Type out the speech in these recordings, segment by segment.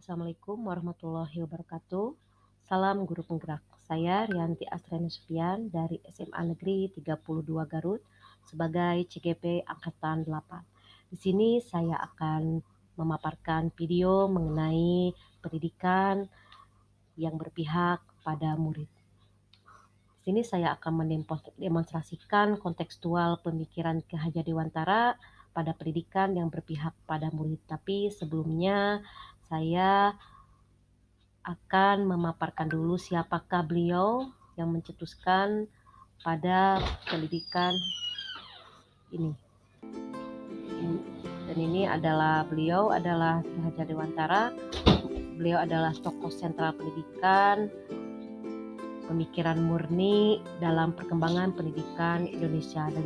Assalamualaikum warahmatullahi wabarakatuh. Salam guru penggerak. Saya Rianti Astriani Sufian dari SMA Negeri 32 Garut sebagai CGP Angkatan 8. Di sini saya akan memaparkan video mengenai pendidikan yang berpihak pada murid. Di sini saya akan mendemonstrasikan kontekstual pemikiran Ki Hajar Dewantara pada pendidikan yang berpihak pada murid. Tapi sebelumnya saya akan memaparkan dulu siapakah beliau yang mencetuskan pada pendidikan ini. Dan ini adalah beliau adalah Ki Hajar Dewantara. Beliau adalah tokoh sentral pendidikan, pemikiran murni dalam perkembangan pendidikan Indonesia, dan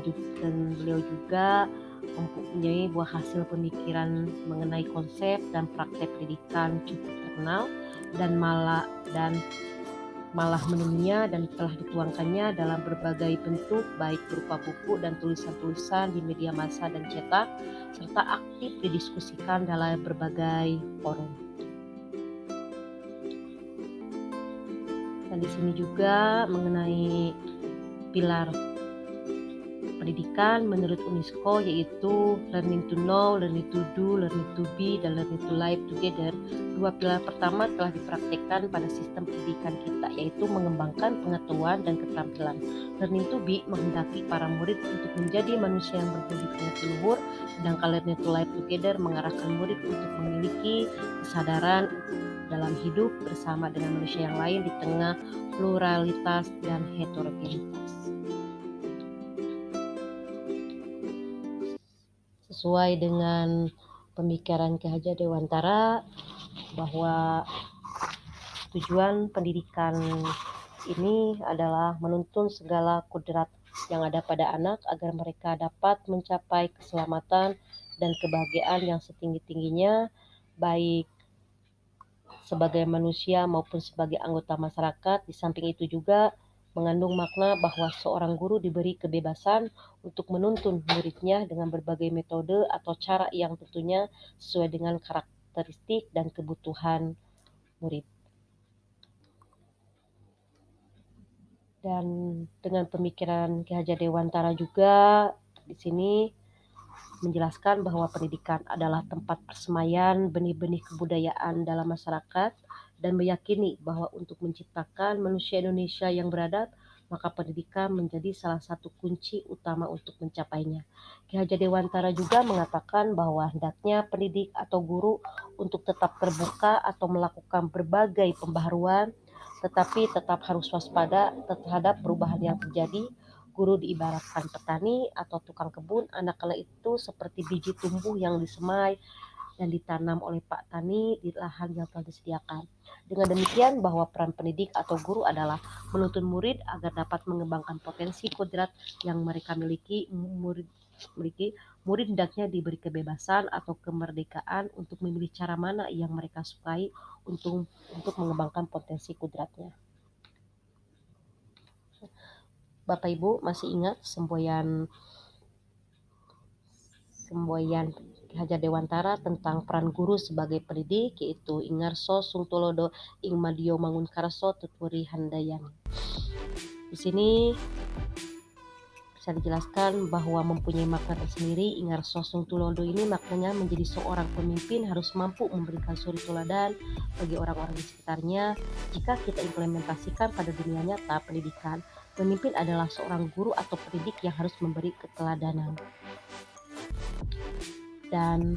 beliau juga mempunyai buah hasil pemikiran mengenai konsep dan praktek pendidikan cukup terkenal dan malah menemunya dan telah dituangkannya dalam berbagai bentuk, baik berupa buku dan tulisan-tulisan di media massa dan cetak, serta aktif didiskusikan dalam berbagai forum. Dan di sini juga mengenai pilar pendidikan menurut UNESCO, yaitu learning to know, learning to do, learning to be, dan learning to live together. Dua pilar pertama telah dipraktikkan pada sistem pendidikan kita, yaitu mengembangkan pengetahuan dan keterampilan. Learning to be menghendaki para murid untuk menjadi manusia yang berbudi pekerti luhur, sedangkan learning to live together mengarahkan murid untuk memiliki kesadaran dalam hidup bersama dengan manusia yang lain di tengah pluralitas dan heterogenitas. Sesuai dengan pemikiran Ki Hajar Dewantara bahwa tujuan pendidikan ini adalah menuntun segala kudrat yang ada pada anak agar mereka dapat mencapai keselamatan dan kebahagiaan yang setinggi-tingginya, baik sebagai manusia maupun sebagai anggota masyarakat. Di samping itu juga mengandung makna bahwa seorang guru diberi kebebasan untuk menuntun muridnya dengan berbagai metode atau cara yang tentunya sesuai dengan karakteristik dan kebutuhan murid. Dan dengan pemikiran Ki Hajar Dewantara juga di sini menjelaskan bahwa pendidikan adalah tempat persemaian benih-benih kebudayaan dalam masyarakat, dan meyakini bahwa untuk menciptakan manusia Indonesia yang beradab, maka pendidikan menjadi salah satu kunci utama untuk mencapainya. Ki Hajar Dewantara juga mengatakan bahwa hendaknya pendidik atau guru untuk tetap terbuka atau melakukan berbagai pembaharuan, tetapi tetap harus waspada terhadap perubahan yang terjadi. Guru diibaratkan petani atau tukang kebun, anak kala itu seperti biji tumbuh yang disemai dan ditanam oleh Pak Tani di lahan yang telah disediakan. Dengan demikian bahwa peran pendidik atau guru adalah menuntun murid agar dapat mengembangkan potensi kodrat yang mereka miliki. Murid hendaknya diberi kebebasan atau kemerdekaan untuk memilih cara mana yang mereka sukai untuk mengembangkan potensi kodratnya. Bapak Ibu masih ingat semboyan Ki Hajar Dewantara tentang peran guru sebagai pendidik, yaitu Ingarso Sungtulodo ing Madio Mangunkarso Tuturi Handayani. Di sini bisa dijelaskan bahwa mempunyai makna tersendiri. Ingarso Sungtulodo ini maknanya menjadi seorang pemimpin harus mampu memberikan suri teladan bagi orang-orang di sekitarnya. Jika kita implementasikan pada dunia nyata pendidikan, pemimpin adalah seorang guru atau pendidik yang harus memberi keteladanan. Dan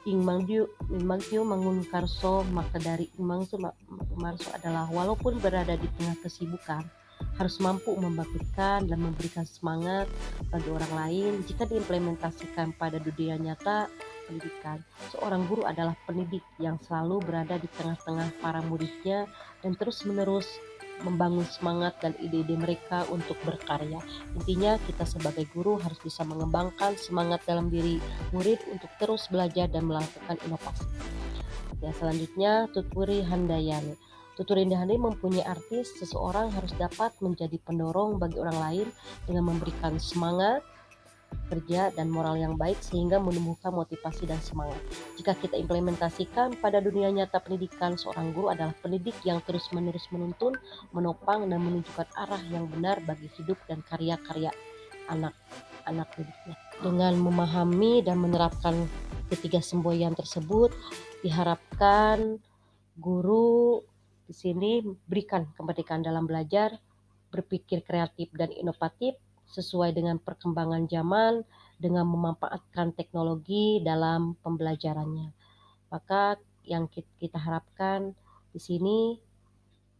Ingmangju Mangunkarso, maka dari Ingmangju Mangunkarso adalah walaupun berada di tengah kesibukan, harus mampu membangkitkan dan memberikan semangat bagi orang lain. Jika diimplementasikan pada dunia nyata pendidikan, seorang guru adalah pendidik yang selalu berada di tengah-tengah para muridnya dan terus-menerus membangun semangat dan ide-ide mereka untuk berkarya. Intinya kita sebagai guru harus bisa mengembangkan semangat dalam diri murid untuk terus belajar dan melakukan inovasi. Yang selanjutnya, Tuturi Handayani. Tuturi Handayani mempunyai arti seseorang harus dapat menjadi pendorong bagi orang lain dengan memberikan semangat kerja dan moral yang baik sehingga menumbuhkan motivasi dan semangat. Jika kita implementasikan pada dunia nyata pendidikan, seorang guru adalah pendidik yang terus-menerus menuntun, menopang, dan menunjukkan arah yang benar bagi hidup dan karya-karya anak-anak didiknya. Dengan memahami dan menerapkan ketiga semboyan tersebut, diharapkan guru di sini berikan kemerdekaan dalam belajar, berpikir kreatif dan inovatif sesuai dengan perkembangan zaman dengan memanfaatkan teknologi dalam pembelajarannya. Maka yang kita harapkan di sini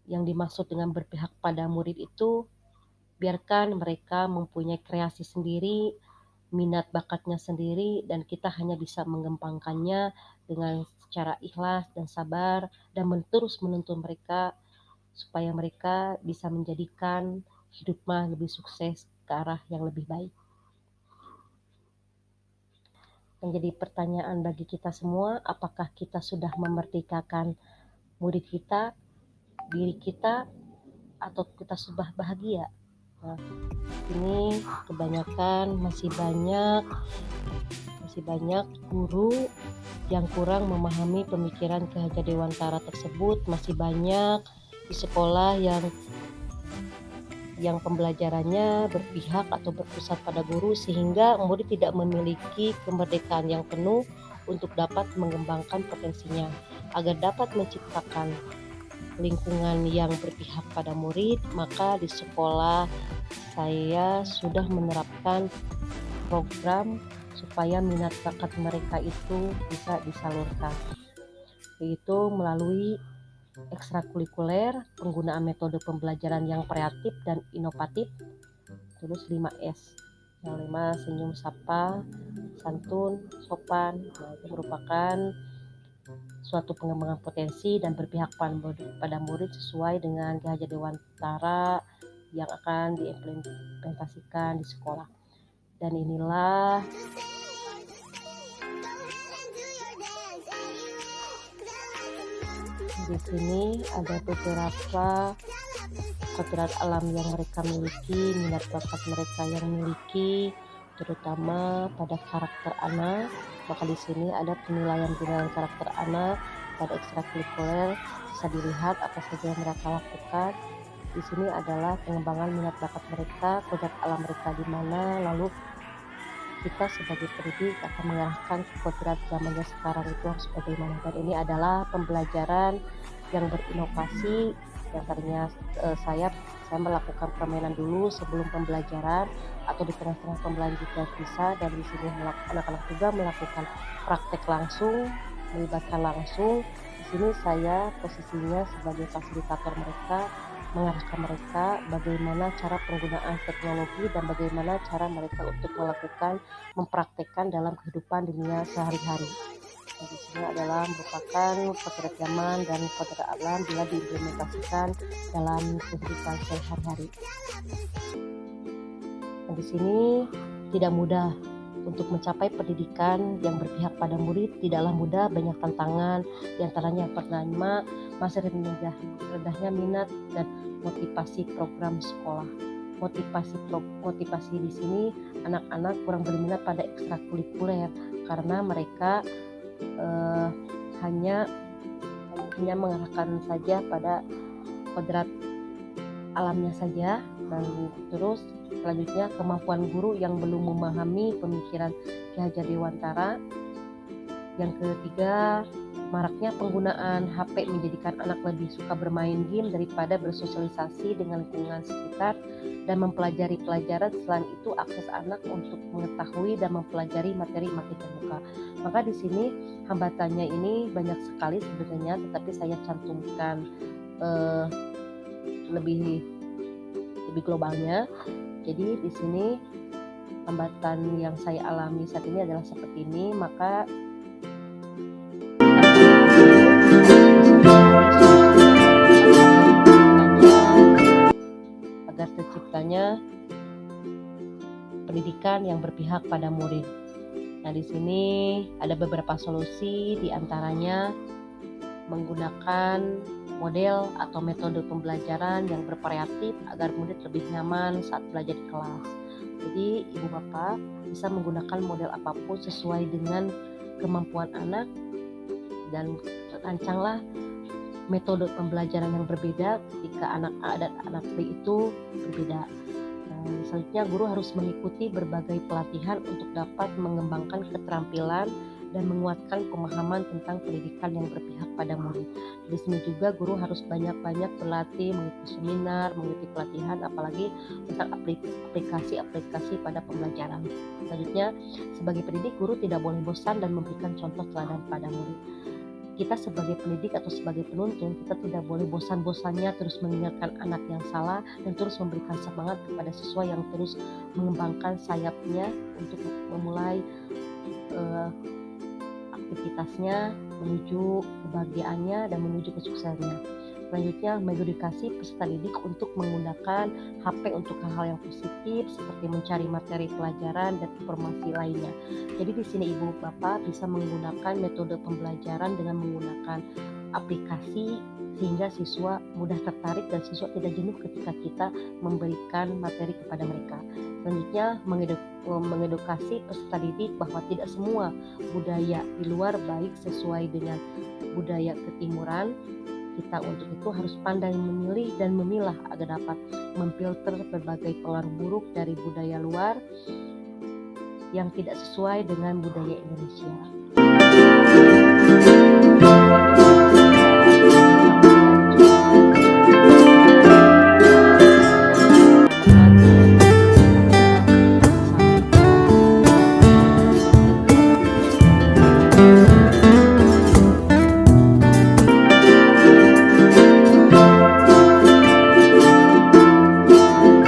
yang dimaksud dengan berpihak pada murid itu, biarkan mereka mempunyai kreasi sendiri, minat bakatnya sendiri, dan kita hanya bisa mengembangkannya dengan secara ikhlas dan sabar dan terus menuntun mereka supaya mereka bisa menjadikan hidupnya lebih sukses ke arah yang lebih baik. Menjadi pertanyaan bagi kita semua, apakah kita sudah memerdekakan murid kita, diri kita, atau kita sudah bahagia? Nah, ini kebanyakan masih banyak guru yang kurang memahami pemikiran Ki Hajar Dewantara tersebut. Masih banyak di sekolah yang pembelajarannya berpihak atau berpusat pada guru sehingga murid tidak memiliki kemerdekaan yang penuh untuk dapat mengembangkan potensinya. Agar dapat menciptakan lingkungan yang berpihak pada murid, maka di sekolah saya sudah menerapkan program supaya minat bakat mereka itu bisa disalurkan, yaitu melalui ekstrakurikuler, penggunaan metode pembelajaran yang kreatif dan inovatif, terus 5S. Yang 5, senyum, sapa, santun, sopan. Nah, itu merupakan suatu pengembangan potensi dan berpihak pada murid sesuai dengan Ki Hajar Dewantara yang akan diimplementasikan di sekolah. Dan inilah di sini ada beberapa kodrat alam yang mereka miliki, minat bakat mereka yang miliki, terutama pada karakter anak. Maka di sini ada penilaian karakter anak pada ekstrakurikuler, bisa dilihat apa saja yang mereka lakukan. Di sini adalah pengembangan minat bakat mereka, kodrat alam mereka di mana, lalu kita sebagai pendidik akan mengarahkan kodrat zamannya sekarang itu harus bagaimana. Dan ini adalah pembelajaran yang berinovasi. Yang tadinya saya melakukan permainan dulu sebelum pembelajaran atau di tengah-tengah pembelajaran juga bisa, dan di sini anak-anak juga melakukan praktek langsung, melibatkan langsung. Di sini saya posisinya sebagai fasilitator mereka, mengarahkan mereka bagaimana cara penggunaan teknologi dan bagaimana cara mereka untuk mempraktekkan dalam kehidupan dunia sehari-hari. Nah, di sini adalah merupakan kodrat zaman dan kodrat alam bila diimplementasikan dalam kehidupan sehari-hari. Nah, di sini tidak mudah untuk mencapai pendidikan yang berpihak pada murid, tidaklah mudah, banyak tantangan. Di antaranya yang pertama, masih rendahnya minat dan motivasi program sekolah. Motivasi di sini anak-anak kurang berminat pada ekstrakurikuler karena mereka hanya mengarahkan saja pada kodrat alamnya saja. Dan terus selanjutnya kemampuan guru yang belum memahami pemikiran Ki Hajar Dewantara. Yang ketiga, maraknya penggunaan HP menjadikan anak lebih suka bermain game daripada bersosialisasi dengan lingkungan sekitar dan mempelajari pelajaran. Selain itu, akses anak untuk mengetahui dan mempelajari materi-materi terbuka. Maka di sini hambatannya ini banyak sekali sebenarnya, tetapi saya cantumkan lebih globalnya. Jadi di sini hambatan yang saya alami saat ini adalah seperti ini. Maka agar terciptanya pendidikan yang berpihak pada murid. Nah, di sini ada beberapa solusi, diantaranya menggunakan model atau metode pembelajaran yang bervariatif agar murid lebih nyaman saat belajar di kelas. Jadi ibu bapak bisa menggunakan model apapun sesuai dengan kemampuan anak, dan rancanglah metode pembelajaran yang berbeda ketika anak A dan anak B itu berbeda. Selanjutnya guru harus mengikuti berbagai pelatihan untuk dapat mengembangkan keterampilan dan menguatkan pemahaman tentang pendidikan yang berpihak pada murid. Di sini juga guru harus banyak-banyak berlatih, mengikuti seminar, mengikuti pelatihan, apalagi tentang aplikasi-aplikasi pada pembelajaran. Selanjutnya, sebagai pendidik, guru tidak boleh bosan dan memberikan contoh teladan pada murid. Kita sebagai pendidik atau sebagai penuntun, kita tidak boleh bosan-bosannya terus mengingatkan anak yang salah dan terus memberikan semangat kepada siswa yang terus mengembangkan sayapnya untuk memulai aktivitasnya menuju kebahagiaannya dan menuju kesuksesannya. Selanjutnya, mengedukasi peserta didik untuk menggunakan HP untuk hal-hal yang positif seperti mencari materi pelajaran dan informasi lainnya. Jadi di sini ibu bapak bisa menggunakan metode pembelajaran dengan menggunakan aplikasi sehingga siswa mudah tertarik dan siswa tidak jenuh ketika kita memberikan materi kepada mereka. Selanjutnya, mengedukasi peserta didik bahwa tidak semua budaya di luar baik sesuai dengan budaya ketimuran. Kita untuk itu harus pandai memilih dan memilah agar dapat memfilter berbagai pengaruh buruk dari budaya luar yang tidak sesuai dengan budaya Indonesia.